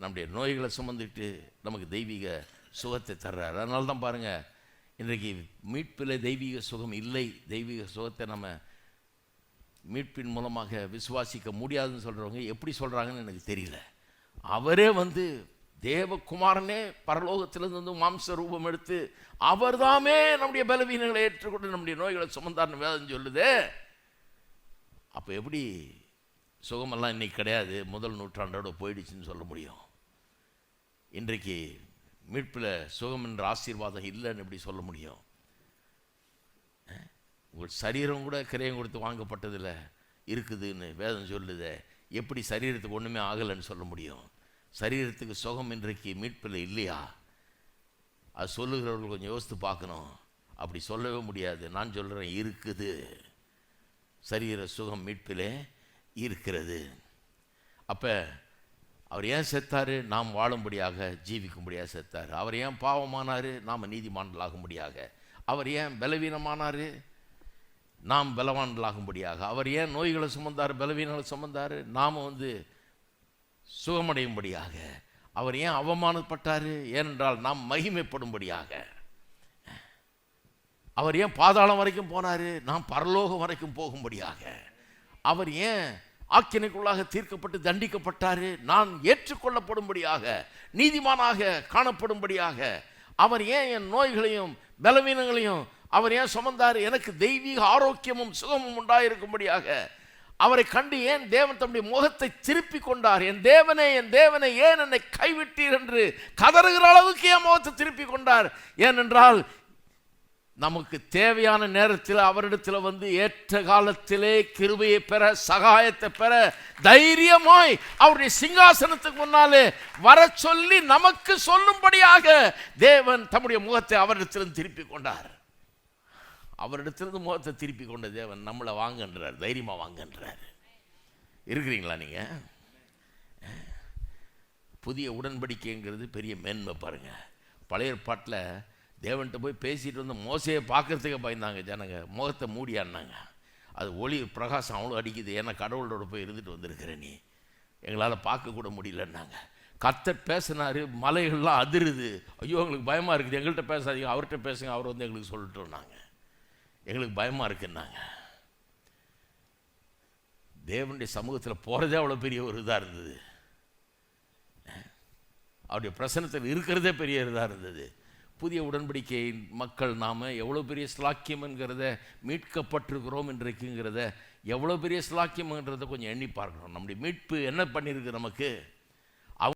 நம்முடைய நோய்களை சுமந்துட்டு நமக்கு தெய்வீக சுகத்தை தர்றார். அதனால தான் பாருங்கள், இன்றைக்கு மீட்பில் தெய்வீக சுகம் இல்லை, தெய்வீக சுகத்தை நம்ம மீட்பின் மூலமாக விசுவாசிக்க முடியாதுன்னு சொல்கிறவங்க எப்படி சொல்கிறாங்கன்னு எனக்கு தெரியல. அவரே தேவகுமாரனே பரலோகத்திலிருந்து மாம்ச ரூபம் எடுத்து அவர் தாமே நம்முடைய பலவீனங்களை ஏற்றுக்கொண்டு நம்முடைய நோய்களை சுமந்தார்னு வேதம் சொல்லுதே. அப்போ எப்படி சுகமெல்லாம் இன்னைக்கு கிடையாது, முதல் நூற்றாண்டோட போயிடுச்சுன்னு சொல்ல முடியும்? இன்றைக்கு மீட்பில் சுகம் என்ற ஆசீர்வாதம் இல்லைன்னு எப்படி சொல்ல முடியும்? உங்கள் சரீரம் கூட கிரயம் கொடுத்து வாங்கப்பட்டதில் இருக்குதுன்னு வேதம் சொல்லுதே. எப்படி சரீரத்துக்கு ஒன்றுமே ஆகலைன்னு சொல்ல முடியும்? சரீரத்துக்கு சுகம் இன்றைக்கு மீட்பில் இல்லையா? அது சொல்லுகிறவர்கள் கொஞ்சம் யோசித்து பார்க்கணும். அப்படி சொல்லவே முடியாது. நான் சொல்கிறேன், இருக்குது. சரீர சுகம் மீட்பிலே இருக்கிறது. அப்போ அவர் ஏன் செத்தார்? நாம் வாழும்படியாக, ஜீவிக்கும்படியாக செத்தார். அவர் ஏன் பாவமானார்? நாம் நீதிமான்களாகும்படியாக. அவர் ஏன் பலவீனமானார்? நாம் பலவான்களாகும்படியாக. அவர் ஏன் நோய்களை சுமந்தார், பலவீனங்களை சுமந்தார்? நாம் சுகமடையும்படியாக. அவர் ஏன் அவமானப்பட்டார்? ஏனென்றால் நாம் மகிமைப்படும்படியாக. அவர் ஏன் பாதாளம் வரைக்கும் போனார்? நாம் பரலோகம் வரைக்கும் போகும்படியாக. அவர் ஏன் ஆக்கினைக்குள்ளாக தீர்க்கப்பட்டு தண்டிக்கப்பட்டார்? நான் ஏற்றுக்கொள்ளப்படும்படியாக, நீதிமானாக காணப்படும்படியாக. அவர் ஏன் என் நோய்களையும் பலவீனங்களையும் அவர் ஏன் சுமந்தார்? எனக்கு தெய்வீக ஆரோக்கியமும் சுகமும் உண்டாயிருக்கும்படியாக. அவரை கண்டு ஏன் தேவன் தம்முடைய முகத்தை திருப்பி கொண்டார்? என் தேவனே, என் தேவனை ஏன் என்னை கைவிட்டீர் என்று கதறுகிற அளவுக்கு என் முகத்தை திருப்பி கொண்டார். ஏனென்றால் நமக்கு தேவையான நேரத்தில் அவரிடத்தில் ஏற்ற காலத்திலே கிருபையை பெற, சகாயத்தை பெற தைரியமாய் அவருடைய சிங்காசனத்துக்கு முன்னாலே வர சொல்லி நமக்கு சொல்லும்படியாக தேவன் தம்முடைய முகத்தை அவரிடத்திலிருந்து திருப்பி கொண்டார். அவரிடத்திலிருந்து முகத்தை திருப்பி கொண்ட தேவன் நம்மளை வாங்கன்றார், தைரியமாக வாங்கன்றார். இருக்கிறீங்களா நீங்கள்? புதிய உடன்படிக்கைங்கிறது பெரிய மேன்மை பாருங்கள். பழைய ஏற்பாட்டில் தேவன்கிட்ட போய் பேசிகிட்டு வந்து மோசையை பார்க்கறதுக்கே பயந்தாங்க ஜனங்க, முகத்தை மூடியான்னாங்க. அது ஒளி பிரகாசம் அவ்வளோ அடிக்குது, ஏன்னா கடவுளோட போய் இருந்துட்டு வந்திருக்கிற நீ, எங்களால் பார்க்கக்கூட முடியலன்னாங்க. கர்த்தர் பேசினார், மலைகள்லாம் அதிருது. ஐயோ எங்களுக்கு பயமாக இருக்குது, எங்கள்கிட்ட பேசாதீங்க, அவர்கிட்ட பேசுங்க, அவர் எங்களுக்கு சொல்லிட்டோம்னாங்க. எங்களுக்கு பயமாக இருக்குன்னாங்க. தேவனுடைய சமூகத்தில் போகிறதே அவ்வளோ பெரிய ஒரு இதாக இருந்தது. அவருடைய பிரசன்னத்தில் இருக்கிறதே பெரிய இதாக இருந்தது. புதிய உடன்படிக்கை மக்கள் நாம் எவ்வளோ பெரிய ஸ்லாக்கியம் என்கிறத, மீட்கப்பட்டிருக்கிறோம் இன்றைக்குங்கிறத, எவ்வளோ பெரிய ஸ்லாக்கியம்ன்றதை கொஞ்சம் எண்ணி பார்க்கணும். நம்முடைய மீட்பு என்ன பண்ணியிருக்கு நமக்கு?